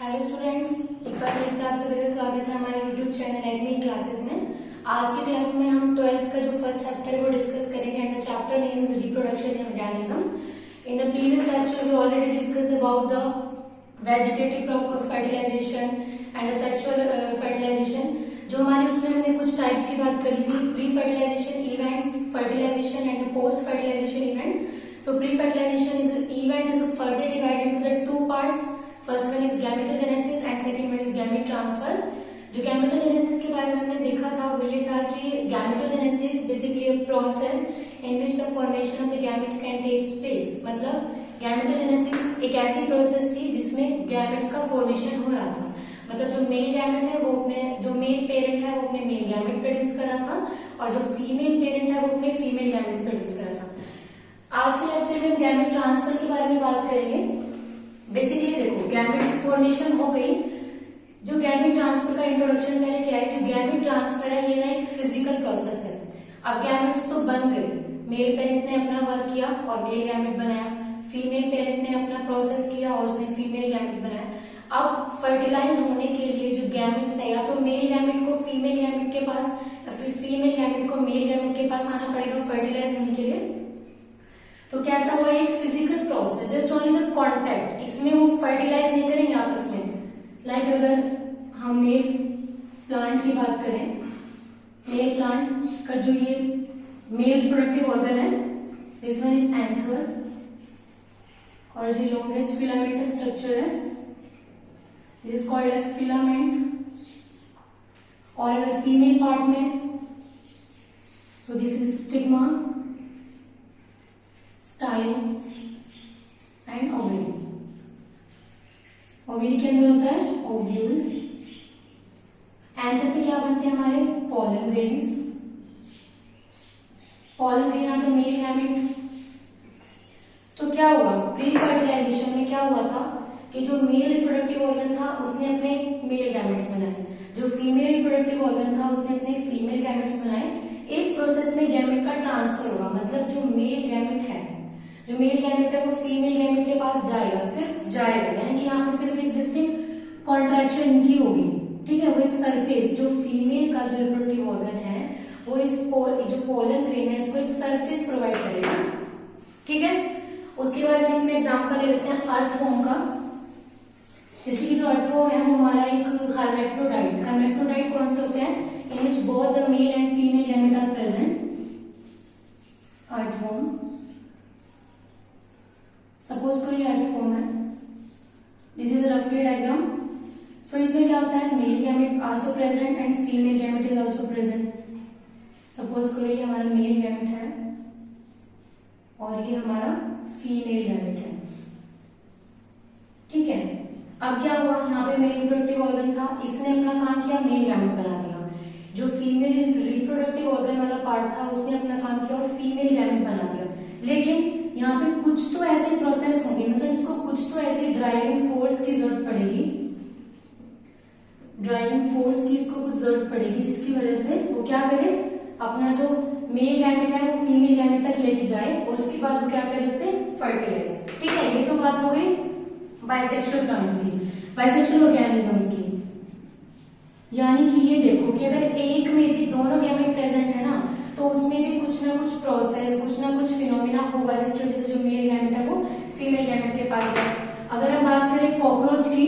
Hello students, एक बार फिर से आप सभी का स्वागत है हमारे यूट्यूब चैनल एडमिन क्लासेस में। आज की क्लास में हम 12th का जो फर्स्ट चैप्टर है वो डिस्कस करेंगे and the chapter name is reproduction in organism. In the previous lecture we already discuss about the vegetative fertilization and sexual fertilization. जो हमारे उसमें हमने कुछ टाइप्स की बात करी थी, pre fertilization events, fertilization and post fertilization event. So pre fertilization is event is further divided into the two parts. First one is gametogenesis and second one is gamete transfer. जो gametogenesis के बारे में हमने देखा था वो ये था कि gametogenesis basically a process in which the formation of the gametes can take place. मतलब गैमेटोजेनेसिस एक ऐसी प्रोसेस थी जिसमें गैमेट्स का फॉर्मेशन हो रहा था। मतलब जो मेल गैमेट है वो अपने जो मेल पेरेंट है वो अपने मेल गैमेट प्रोड्यूस कर रहा था और जो फीमेल पेरेंट है वो अपने फीमेल गैमेट प्रोड्यूस कर रहा था। आज के लेक्चर में हम गैमेट ट्रांसफर के बारे में बात करेंगे। बेसिकली देखो, गैमेट्स फॉर्मेशन हो गई। जो गैमेट ट्रांसफर का इंट्रोडक्शन मैंने किया है, जो गैमेट ट्रांसफर है ये ना एक फिजिकल प्रोसेस है। अब गैमेट्स तो बन गए, मेल पेरेंट ने अपना वर्क किया और मेल गैमेट बनाया, फीमेल पेरेंट ने अपना प्रोसेस किया और उसने फीमेल गैमेट बनाया। अब फर्टिलाइज होने के लिए जो गैमेट्स है, या तो मेल गैमेट को फीमेल गैमेट के पास या फिर फीमेल गैमेट को मेल गैमेट के पास आना पड़ेगा फर्टिलाइज होने के लिए। तो कैसा हुआ, एक physical process, just only the contact. इसमें वो फर्टिलाइज नहीं करेंगे आपस में। लाइक अगर हम मेल प्लांट की बात करें, मेल प्लांट का जो ये मेल रिप्रोडक्टिव ऑर्गन है, दिस वन इज एंथर, और जो लॉन्गेस्ट फिलामेंट स्ट्रक्चर है this is called as filament. और अगर फीमेल पार्ट में, so this is stigma, style and ovary. Ovary के अंदर होता है ओव्यूल। एंथर पे क्या बनते हैं हमारे pollen grains. Pollen grain are the male gamete. तो क्या हुआ, प्री फर्टिलाइजेशन में क्या हुआ था कि जो मेल रिप्रोडक्टिव ऑर्गन था उसने अपने मेल गैमेट्स बनाए, जो फीमेल रिप्रोडक्टिव ऑर्गन था उसने अपने फीमेल गैमेट्स बनाए। इस प्रोसेस में गैमेट का ट्रांसफर होगा। मतलब जो मेल गैमेट है, जो मेल गैमेट है वो फीमेल गैमेट के पास जाएगा, सिर्फ जाएगा, यानी कि यहाँ पे सिर्फ एक जस्टिंग कॉन्ट्रैक्शन इनकी होगी। ठीक है, वो एक सरफेस, जो फीमेल का जो रिप्रोडक्टिव ऑर्गन है वो इस जो पोलन ग्रेन है इसको एक सरफेस प्रोवाइड करेगा। ठीक है, उसके बाद हम इसमें एग्जांपल ले लेते हैं अर्थवॉर्म का। जैसे कि जो अर्थवॉर्म है वो हमारा एक हर्मेफ्रोडाइट। हर्मेफ्रोडाइट कौन से होते हैं, in which both the male and female gamete are present. Earthworm, suppose करो ये अर्थवॉर्म है, दिस इज रफली डायग्राम। सो इसमें क्या होता है, male gamete also present and female gamete is also present. Suppose करो ये हमारा मेल गैमेट है और ये हमारा फीमेल गैमेट है। ठीक है, अब क्या हुआ, यहाँ पे मेल रिप्रोडक्टिव ऑर्गन था, इसने अपना काम किया, मेल गैमेट बना दिया। जो फीमेल रिप्रोडक्टिव ऑर्गन वाला पार्ट था उसने अपना काम किया और फीमेल गैमेट बना दिया। लेकिन यहाँ पे कुछ तो ऐसे प्रोसेस होंगे, मतलब इसको कुछ तो ऐसी ड्राइविंग फोर्स की जरूरत पड़ेगी, ड्राइविंग फोर्स की इसको कुछ जरूरत पड़ेगी जिसकी वजह से वो क्या करे, अपना जो मेल गैमेट है वो फीमेल गैमेट तक लेके जाए और उसके बाद वो क्या करे, उसे फर्टिलाइज। ठीक है, ये तो बात हो गई बाइसेक्सुअल प्लांट्स की, बाइसेक्सुअल ऑर्गेनिजम्स की। यानी कि ये देखो कि अगर एक में भी दोनों गैमेट प्रेजेंट है ना, तो उसमें भी कुछ ना कुछ प्रोसेस, कुछ ना कुछ फिनोमिना होगा जिसकी वजह से जो मेल गैमेट है वो फीमेल गैमेट के पास है। अगर हम बात करें कॉकरोच की,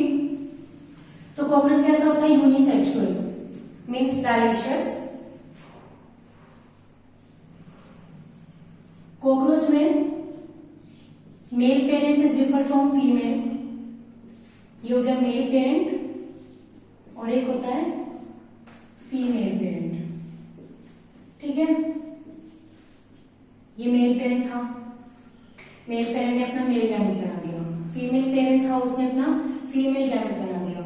तो कॉकरोच कैसा होता है, यूनिसेक्सुअल, मीन्स डाइशियस। कॉकरोच में male parent is differ from female. ये हो गया मेल पेरेंट और एक होता है फीमेल पेरेंट। ठीक है, ये मेल पेरेंट था, मेल पेरेंट ने अपना मेल गैमेट बना दिया, फीमेल पेरेंट था उसने अपना फीमेल गैमेट बना दिया।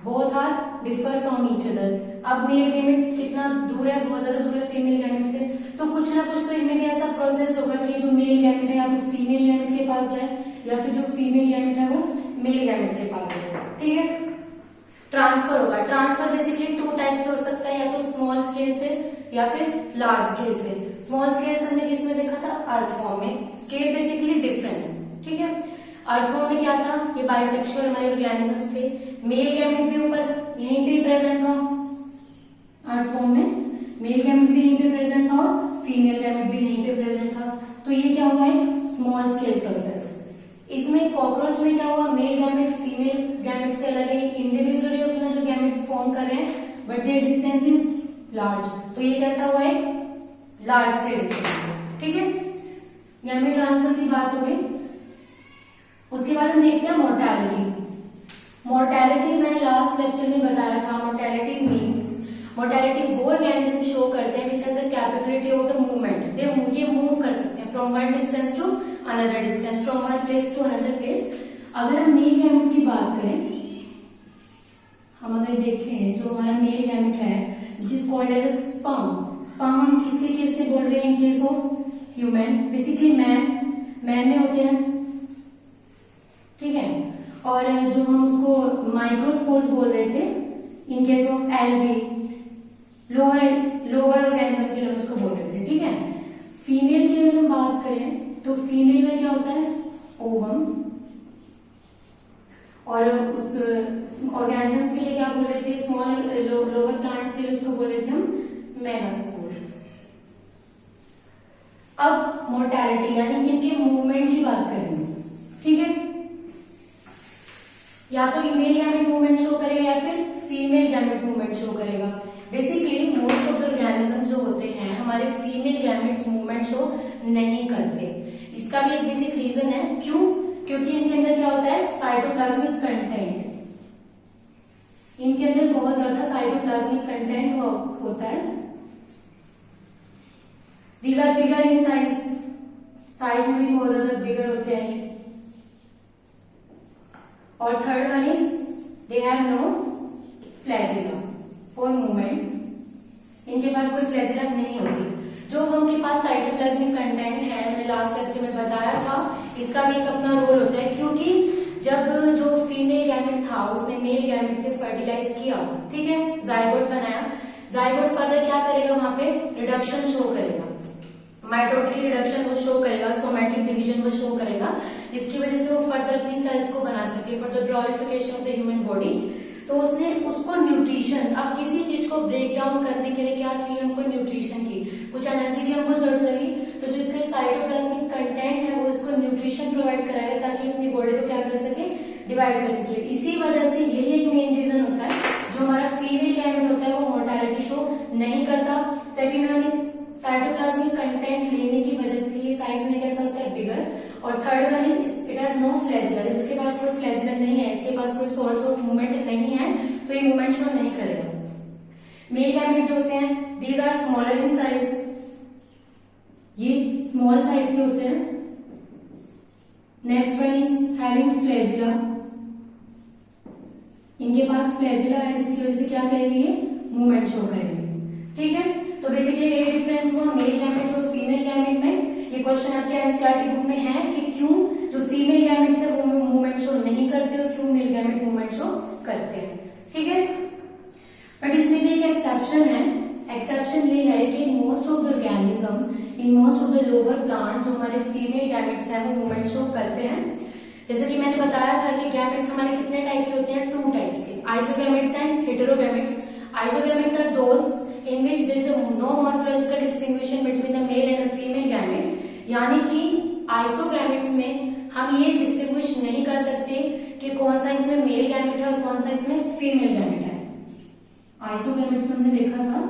Both are differ from each other. अब मेल गैमेट कितना दूर है, बहुत ज्यादा दूर है फीमेल गैमेट से, तो कुछ ना कुछ तो इनमें भी ऐसा प्रोसेस होगा कि जो मेल गैमेट है या तो फीमेल गैमेट के पास जाए या फिर जो फीमेल गैमेट है वो मेल गैमेट के पास जाए। ठीक है, ट्रांसफर होगा। ट्रांसफर बेसिकली टू टाइप से हो सकता है, या तो स्मॉल स्केल से या फिर लार्ज स्केल से। स्मॉल स्केल से हमने किसमें देखा था, अर्थवॉर्म में। Scale basically difference. ठीक है, अर्थवॉर्म में क्या था, ये बाइसेक्सुअल हमारे ऑर्गेनिजम्स थे। मेल गैमेट भी ऊपर यहीं पे प्रेजेंट था, अर्थवॉर्म में मेल गैमेट भी यहीं पे प्रेजेंट था और फीमेल गैमेट भी यहीं पे प्रेजेंट था। तो ये क्या हुआ है, स्मॉल स्केल प्रोसेस। इसमें कॉकरोच में क्या हुआ, मेल गैमेट फीमेल गैमेट से अलग है, इंडिविजुअली अपना जो गैमेट फॉर्म कर रहे हैं, but their distance is large. तो ये कैसा हुआ है, लार्ज स्केल डिस्टेंस। ठीक है, गैमेट ट्रांसफर की बात हो गई। उसके बाद हम देखते हैं मोर्टेलिटी। मोर्टेलिटी मैं लास्ट लेक्चर में बताया था, मोर्टेलिटी मीन्स, मोर्टेलिटी वो ऑर्गेनिज्म शो करते हैं which has the capability of the movement. ये मूव कर सकते हैं from one distance to another distance, from one place to another place. अगर हम मेल गैमेट की बात करें, हम अगर देखें जो हमारा मेल गैमेट है which is called as sperm. Sperm हम किसके केस में बोल रहे हैं, in case of human, basically man में होते हैं। ठीक है, और जो हम उसको माइक्रोस्पोर्स बोल रहे थे इन case of algae, lower organism के लिए हम उसको बोल रहे थे। ठीक है, फीमेल की अगर हम बात करें तो फीमेल में क्या होता है, ओवम, और उस ऑर्गेनिजम्स के लिए क्या बोल रहे थे, स्मॉल लोअर प्लांट्स के लिए उसको बोल रहे थे हम मेगास्पोर। अब मोर्टेलिटी यानी कि इनके मूवमेंट की बात करेंगे। ठीक है, या तो मेल गैमेट मूवमेंट शो करेगा या फिर फीमेल गैमेट मूवमेंट शो करेगा। Basically most of the organism जो होते हैं हमारे फीमेल गैमेट्स मूवमेंट शो नहीं करते। इसका भी एक बेसिक रीजन है, क्यों, क्योंकि इनके अंदर क्या होता है, साइटोप्लाज्मिक कंटेंट, इनके अंदर बहुत ज्यादा साइटोप्लाज्मिक कंटेंट होता है। These are bigger in size में भी बहुत ज्यादा बिगर होते हैं। और third one is they have no flagella for movement, इनके पास कोई फ्लैजिला नहीं होती। जो उनके पास साइटोप्लाज्मिक कंटेंट है, मैंने लास्ट लेक्चर में बताया था, इसका भी एक अपना रोल होता है, क्योंकि जब जो फीमेल गैमेट था उसने मेल गैमेट से फर्टिलाइज किया, ठीक है, जायगोट बनाया, जायगोट फर्दर क्या करेगा, वहां पे रिडक्शन शो करेगा, माइटोटिक रिडक्शन वो शो करेगा, सोमैटिक डिवीजन वो शो करेगा, जिसकी वजह से वो फर्दर अपनी सेल्स को बना सके for the glorification of the human body. तो उसने उसको न्यूट्रिशन, अब किसी चीज को ब्रेक डाउन करने के लिए क्या चाहिए हमको, न्यूट्रिशन की, कुछ एनर्जी की हमको जरूरत लगी, तो जो इसका साइटोप्लाज्मिक कंटेंट है वो इसको न्यूट्रिशन प्रोवाइड कराएगा ताकि अपनी बॉडी को क्या कर सके, डिवाइड कर सके। इसी वजह से यही एक मेन रीजन होता है, जो हमारा फीमेल गैमेट होता है वो मोर्टेलिटी शो नहीं करता। Second one is cytoplasmic content लेने की वजह से ये साइज में कैसा होता है, बिगर। और third one is it has no flagella, इसके पास कोई फ्लैजिला नहीं है, इसके पास कोई सोर्स ऑफ मूवमेंट नहीं है, तो ये मूवमेंट शो नहीं करेगा। मेल गैमेट जो होते हैं these are smaller in size, ये स्मॉल साइज के होते हैं। Next one is having flagella, इनके पास फ्लैजिला है जिसकी वजह से क्या करेंगे, ये मूवमेंट शो करेंगे। ठीक है, तो बेसिकली ये डिफरेंस हुआ मेल गैमेट और फीमेल गैमेट में। ये क्वेश्चन आपके एनसीईआरटी बुक में है कि क्यों जो फीमेल गैमेट से वो मूवमेंट शो नहीं करते और क्यों मेल गैमेट मूवमेंट शो करते हैं। ठीक है, बट इसमें भी एक एक्सेप्शन है। एक्सेप्शन ये है कि most of the organism in most of the lower plant जो हमारे फीमेल गैमेट्स हैं वो मूवमेंट शो करते हैं। जैसे कि मैंने बताया था कि गैमेट्स हमारे कितने टाइप के होते हैं, 2 टाइप्स के, isogametes and heterogametes. Isogametes are those in which there is no morphological distinction between the male and the female gamete, यानी कि आइसोगैमेट्स में हम ये डिस्टिंग्विश नहीं कर सकते कि कौन सा इसमें मेल गैमेट है और कौन सा इसमें फीमेल गैमेट है। आइसोगैमेट्स में हमने देखा था,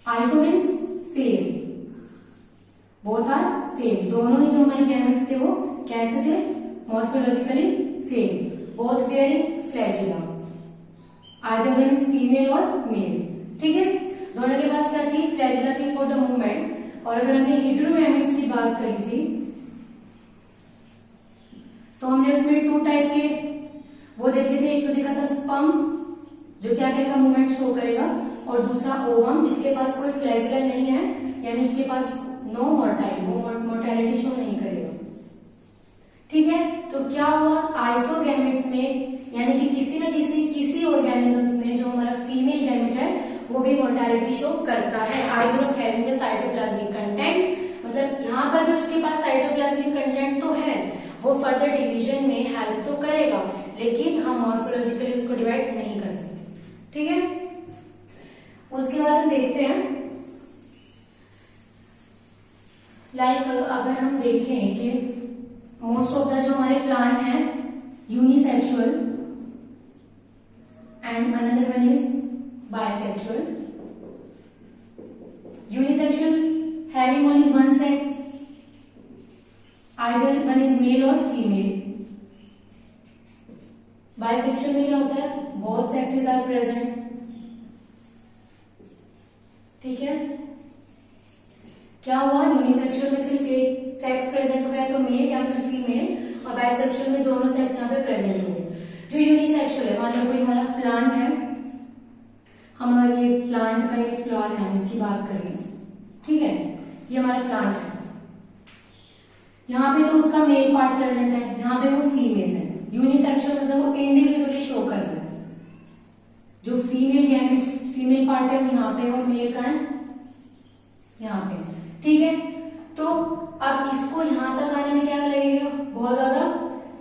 iso means same, both are same, दोनों ही जो हमारे गैमेट्स थे वो कैसे थे, morphologically same, both bearing flagella, either one is female और मेल। ठीक है, दोनों के पास क्या थी, फ्लैजिला थी फॉर द मूवमेंट। और अगर हमने हेटेरोगैमेट्स की बात करी थी तो हमने उसमें 2 टाइप के वो देखे थे, एक तो देखा था स्पर्म जो क्या करेगा, मूवमेंट शो करेगा, और दूसरा ओवम जिसके पास कोई फ्लैजिला नहीं है, यानी उसके पास नो मोर्टाइल, वो मोर्टेलिटी शो नहीं करेगा। ठीक है, तो क्या हुआ, आइसोगैमेट्स में यानी कि किसी न किसी ऑर्गेनिजम्स में जो हमारा फीमेल गैमेट है वो भी मोर्टेलिटी शो करता है, either of having the cytoplasmic content, मतलब मतलब यहाँ पर भी उसके पास साइटोप्लाज्मिक कंटेंट तो है, वो फर्दर डिवीजन में हेल्प तो करेगा, लेकिन हम मॉर्फोलॉजिकली उसको डिवाइड नहीं कर सकते। ठीक है, उसके बाद हम देखते हैं अगर हम देखें कि मोस्ट ऑफ द जो हमारे प्लांट हैं unisexual and another one is bisexual. Unisexual having only one sex, either one is male or female. Bisexual में क्या होता है, both sexes are present। ठीक है, क्या हुआ, यूनिसेक्सुअल में सिर्फ एक सेक्स प्रेजेंट हो गया तो मेल या फिर फीमेल, और बाइसेक्सुअल में दोनों सेक्स यहाँ पे प्रेजेंट हो गए। जो यूनिसेक्सुअल है, मान लो कोई हमारा प्लांट है, हम अगर ये प्लांट का ये फ्लावर है इसकी बात करें, ठीक है, ये हमारा प्लांट है, यहाँ पे तो उसका मेल पार्ट प्रेजेंट है, यहाँ पे वो फीमेल है। यूनिसेक्सुअल मतलब वो इंडिविजुअली शो कर रहा है, जो फीमेल पार्ट है वो यहाँ पे और मेल का है यहाँ पे। ठीक है, तो अब इसको यहाँ तक आने में क्या लगेगा, बहुत ज्यादा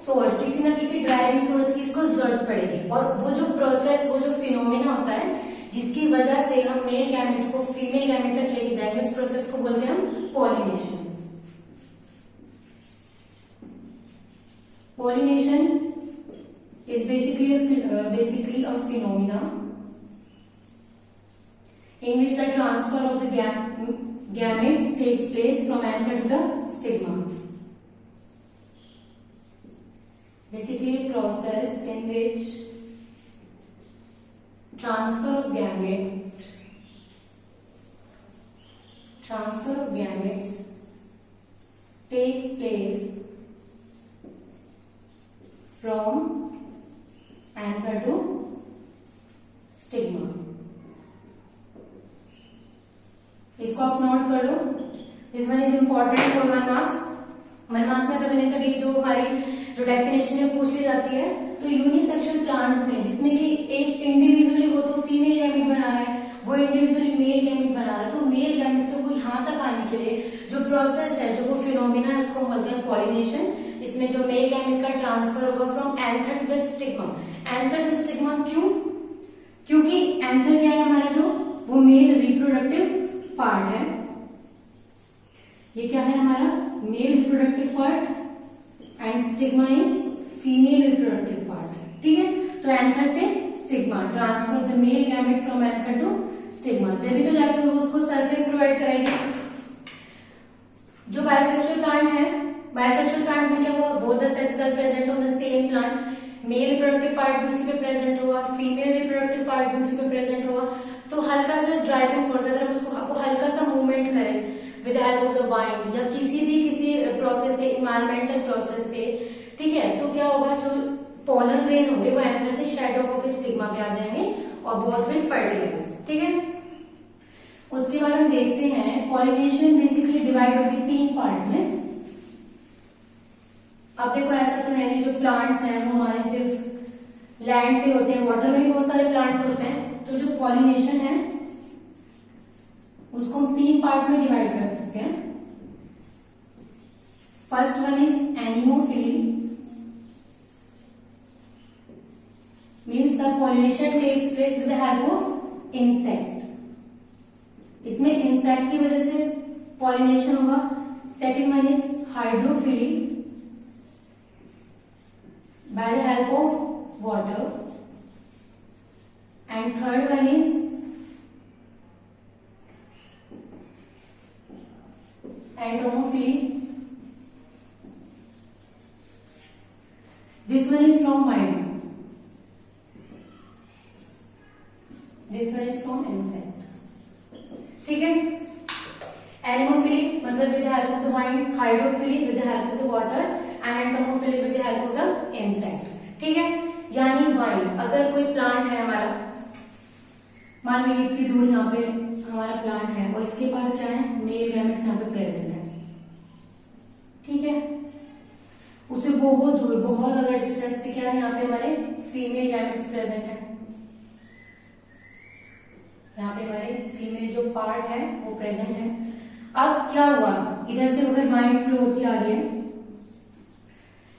सोर्स, किसी ना किसी ड्राइविंग सोर्स की इसको जरूरत पड़ेगी। और वो जो प्रोसेस, वो जो फिनोमेना होता है जिसकी वजह से हम मेल गैमेट को फीमेल गैमेट तक लेके जाएंगे, उस प्रोसेस को बोलते हैं हम pollination. Pollination is basically a phenomena in which the transfer of the gametes takes place from anther to the stigma. Basically, a process in which transfer of gametes takes place from anther to stigma। इसको आप note कर लो, this one is important for 1 marks. 1 marks में कभी न कभी जो हमारी जो डेफिनेशन है पूछ ली जाती है, तो यूनिसेक्सुअल प्लांट में जिसमें कि एक इंडिविजुअली वो तो फीमेल गैमेट बना रहा है, वो इंडिविजुअली मेल गैमेट बना रहा है, तो मेल गैमेट तो वो यहाँ तक आने के लिए जो प्रोसेस है, जो वो फिनोमिना है, उसको बोलते हैं पॉलिनेशन। इसमें जो मेल गैमेट का ट्रांसफर होगा from anther to the stigma. Anther to stigma क्यों? क्योंकि एंथर क्या है हमारा, जो वो मेल रिप्रोडक्टिव पार्ट है, ये क्या है हमारा male reproductive part, and stigma is female reproductive part. ठीक है, तो एंथर से stigma, transfer of the male gamete from anther to stigma, जब भी तो जाके वो उसको सरफेस प्रोवाइड कराएगी। जो बायसेक्सुअल प्लांट है, बायसेक्सुअल प्लांट में क्या होगा, both the sexes are present on the same plant, male reproductive part भी उसी पे प्रेजेंट होगा, फीमेल रिप्रोडक्टिव पार्ट भी उसी पे प्रेजेंट होगा। तो हल्का सा ड्राइविंग फोर्स, अगर हम उसको हल्का सा मूवमेंट करें with help of the wind या किसी प्रोसेस से, इन्वायरमेंटल प्रोसेस से, ठीक है, तो क्या होगा, जो पोलर ग्रेन होंगे वो एंथर से शेड ऑफ होकर स्टिग्मा पे आ जाएंगे और बोथ विल फर्टिलाइज। ठीक है, उसके बाद हम देखते हैं पॉलिनेशन बेसिकली डिवाइड होगी 3 पार्ट में। अब देखो ऐसा तो है नहीं जो प्लांट्स हैं वो हमारे सिर्फ लैंड पे होते हैं, वाटर में भी बहुत सारे प्लांट्स होते हैं। तो जो पॉलिनेशन है उसको हम 3 पार्ट में डिवाइड कर सकते हैं। First one is anemophily, means the pollination takes place with the help of insect. इसमें इंसेक्ट की वजह से पॉलिनेशन होगा। Second one is hydrophily, by the help of water, and third one is entomophily, this one is from wind, this one is from insect। ठीक है, anemophily मतलब with the help of the wind, hydrophily with the help of the water, and entomophily with the help of the insect. ठीक है, यानी wind, अगर कोई plant है हमारा, मान लीजिए इतनी दूर यहाँ पे हमारा प्लांट है और इसके पास क्या है, मेल गैमेट्स यहाँ पे प्रेजेंट है। ठीक है, उसे बहुत दूर, बहुत ज्यादा डिस्टेंस पे क्या है, यहाँ पे हमारे फीमेल गैमेट्स प्रेजेंट है। यहाँ पे हमारे फीमेल जो पार्ट है वो प्रेजेंट है। अब क्या हुआ, इधर से अगर वाइंड फ्लो होती आ रही है,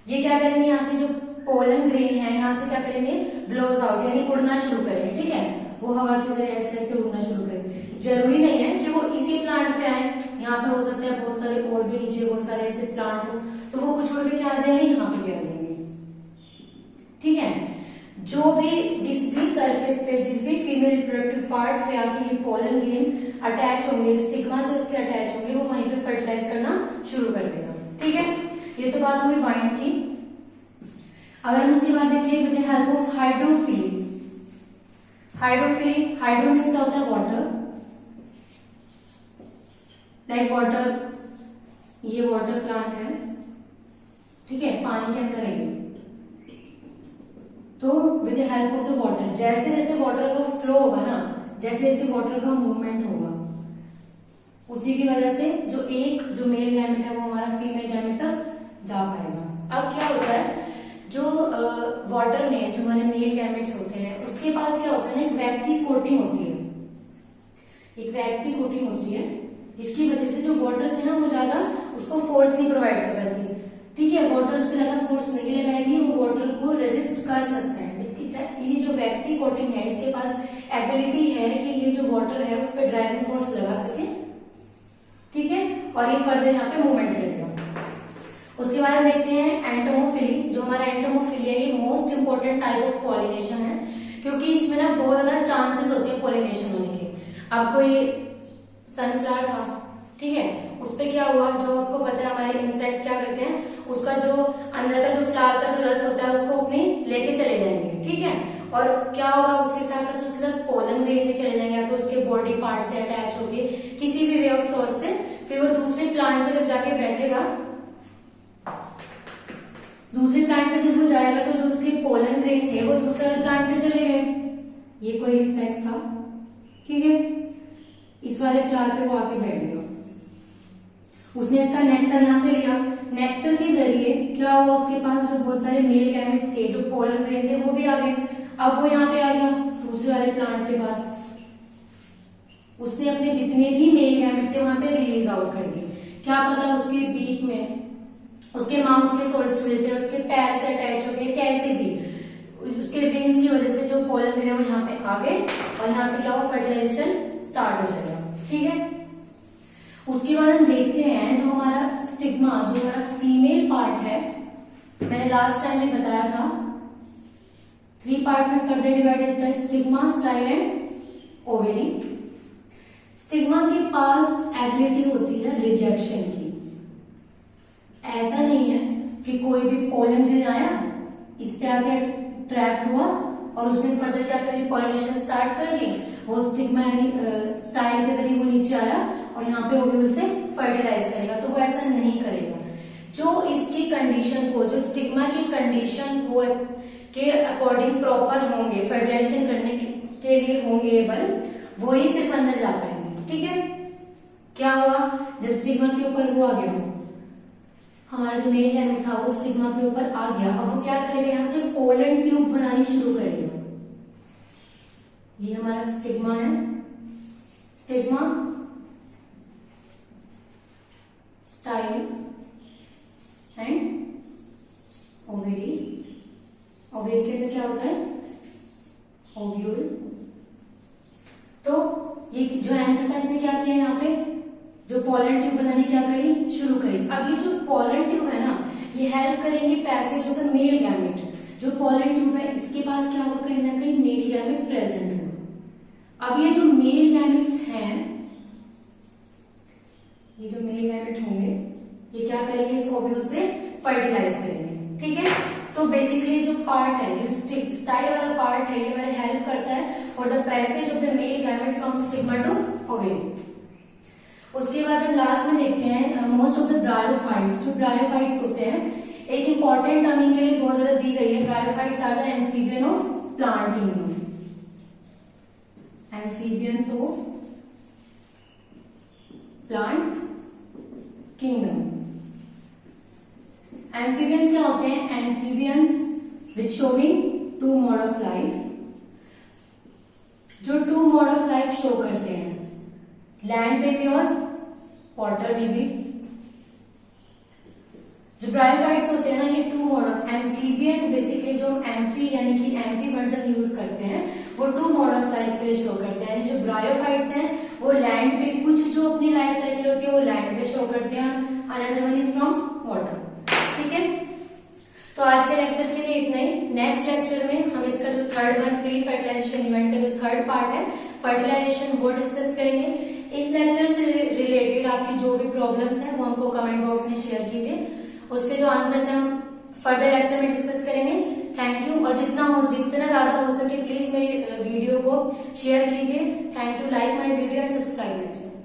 ये क्या करेंगे, यहाँ से जो पोलन ग्रेन है यहाँ से क्या करेंगे, ब्लोज आउट यानी उड़ना शुरू करेंगे। ठीक है, वो हवा के जरिए ऐसे ऐसे उड़ना शुरू करेंगे। जरूरी नहीं है कि वो इसी प्लांट पे आए, यहाँ पे हो सकता है बहुत सारे और भी नीचे बहुत सारे ऐसे प्लांट हो, तो वो कुछ उड़ के क्या आ जाएंगे, यहाँ पे भी आ जाएंगे। ठीक है, जो भी जिस भी सरफेस पे जिस भी फीमेल रिप्रोडक्टिव पार्ट पे आके ये पोलन ग्रेन अटैच होंगे, स्टिग्मा से उसके अटैच होंगे, वो वहीं पे फर्टिलाइज करना शुरू कर देगा। ठीक है, ये तो बात हुई वाइंड की। अगर हम उसके बाद देखिए with the help of hydrophily, hydrophily, hydro means क्या होता है, वाटर, लाइक वाटर, ये वाटर प्लांट है। ठीक है, पानी के अंदर है, तो with the help of the water, जैसे जैसे वाटर का फ्लो होगा ना, जैसे जैसे वाटर का मूवमेंट होगा, उसी की वजह से जो मेल गैमेट है वो हमारा फीमेल गैमेट तक जा पाएगा। अब क्या होता है, जो वाटर में जो हमारे मेल गैमेट्स होते हैं उसके पास क्या होता है ना, एक वैक्सी कोटिंग होती है, एक वैक्सी कोटिंग होती है, जिसकी वजह से जो वाटर है ना वो ज्यादा उसको फोर्स नहीं प्रोवाइड कर पाती। ठीक है, वाटर उस पर ज्यादा फोर्स नहीं लगाएगी, वो वाटर को रेजिस्ट कर सकते हैं। ये जो वैक्सी कोटिंग है इसके पास एबिलिटी है कि ये जो वाटर है उस पर ड्राइविंग फोर्स लगा सके। ठीक है, और ये फर्दर यहाँ पे मूवमेंट करेगा। उसके बाद हम देखते हैं एंटोमोफिली। जो हमारा एंटोमोफिली है ये most important type of pollination है, क्योंकि इसमें ना बहुत ज्यादा चांसेस होते हैं पॉलिनेशन होने के। आपको ये सनफ्लावर था, ठीक है, उस पे क्या हुआ, जो आपको पता है हमारे इंसेक्ट क्या करते हैं, उसका जो अंदर का जो फ्लावर का जो रस होता है उसको अपने लेके चले जाएंगे। ठीक है, और क्या होगा उसके साथ उसके साथ पोलन ग्रेन में चले जाएंगे, या तो उसके बॉडी पार्ट से अटैच होके किसी भी वे ऑफ सोर्स से, फिर वो दूसरे प्लांट पे जब जाके बैठेगा, दूसरे प्लांट पे जब वो जाएगा तो जो उसके पोलन ग्रेन थे वो दूसरे प्लांट पे चले गए। ये कोई इंसेक्ट था, ठीक है, इस वाले फ्लावर पे वो आके बैठ गया, उसने इसका नेक्टर यहाँ से लिया, नेक्टर के जरिए क्या हुआ, उसके पास जो बहुत सारे मेल गैमेट्स थे, जो पोलन ग्रेन थे वो भी आ गए। अब वो यहाँ पे आ गया दूसरे वाले प्लांट के पास, उसने अपने जितने भी मेल गैमेट थे वहां पे रिलीज आउट कर दिए। क्या पता उसके बीक में, उसके माउथ के सोर्स की वजह से, उसके पैर से अटैच हो गए, कैसे भी उसके विंग्स की वजह से जो पोलन ग्रेन है वो यहाँ पे आ गए, और यहाँ पे क्या हुआ, फर्टिलाइजेशन स्टार्ट हो जाएगा। ठीक है, उसके बाद हम देखते हैं जो हमारा स्टिग्मा, जो हमारा फीमेल पार्ट है, मैंने लास्ट टाइम में बताया था 3 पार्ट में फर्दर डिवाइड होता है, stigma, style and ovary. Stigma के पास एबिलिटी होती है रिजेक्शन की। ऐसा नहीं है कि कोई भी पोलन ग्रेन आया, इस पे आके ट्रैप हुआ और उसने फर्दर क्या करी, पॉलिनेशन स्टार्ट कर दी, वो स्टिग्मा यानी स्टाइल के जरिए वो नीचे आया और यहाँ पे ओव्यूल से फर्टिलाइज करेगा, तो वो ऐसा नहीं करेगा। जो इसकी कंडीशन को, जो स्टिग्मा की कंडीशन को के अकॉर्डिंग प्रॉपर होंगे, फर्टिलाइजेशन करने के लिए होंगे एबल, वो ही सिर्फ अंदर जा पाएंगे। ठीक है, क्या हुआ, जब स्टिग्मा के ऊपर वो आ गया, हमारा जो मेल गैमेट था वो स्टिग्मा के ऊपर आ गया, अब वो क्या करेगा, यहाँ से पोलन ट्यूब बनानी शुरू करेगा। ये हमारा स्टिग्मा है, stigma, style and ovary. Ovary के अंदर क्या होता है, ओव्यूल। तो ये जो एंथर था इसने क्या किया, यहाँ पे जो पोलन ट्यूब बनानी क्या करी, शुरू करी। अब ये जो पोलन ट्यूब है ना, ये हेल्प करेंगे passage of the male gamete. जो पोलन ट्यूब है इसके पास क्या होगा, कहीं ना कहीं मेल गैमेट प्रेजेंट होगा। अब ये जो मेल गैमेट्स हैं, ये जो मेल गैमेट होंगे ये क्या करेंगे, इस ओव्यूल से फर्टिलाइज करेंगे। ठीक है, तो बेसिकली जो पार्ट है, जो स्टाइल वाला पार्ट है, ये हमारे हेल्प करता है for the passage of the male gamete from stigma to ovary. उसके बाद हम लास्ट में देखते हैं मोस्ट ऑफ द ब्रायोफाइट्स। जो ब्रायोफाइट्स होते हैं, एक इंपॉर्टेंट टर्म इनके लिए बहुत ज्यादा दी गई है, bryophytes are the amphibian of plant kingdom. Amphibians of plant kingdom. Amphibians क्या होते हैं, amphibians which showing 2 mode of life. जो 2 मोड ऑफ लाइफ शो करते हैं, लैंड पे भी और वाटर में भी। जो ब्रायोफाइट्स होते हैं ना, ये two mode of amphibian, basically जो एम्फी यानी कि एम्फी वर्ड जब यूज करते हैं वो टू मोड ऑफ लाइफ के लिए शो करते हैं। यानी जो ब्रायोफाइट्स हैं वो लैंड पे, कुछ जो अपनी लाइफ साइकिल होती है वो लैंड पे शो करते हैं, another one is from water. ठीक है, तो आज के लेक्चर के लिए इतना ही। नेक्स्ट लेक्चर में हम इसका जो third one, pre fertilization event का जो थर्ड पार्ट है फर्टिलाइजेशन, वो डिस्कस करेंगे। इस लेक्चर से रिलेटेड आपकी जो भी प्रॉब्लम्स हैं वो हमको कमेंट बॉक्स में शेयर कीजिए, उसके जो आंसर्स हैं हम फर्दर लेक्चर में डिस्कस करेंगे। थैंक यू, और जितना ज्यादा हो सके प्लीज मेरी वीडियो को शेयर कीजिए। Thank you, like my video and subscribe my channel.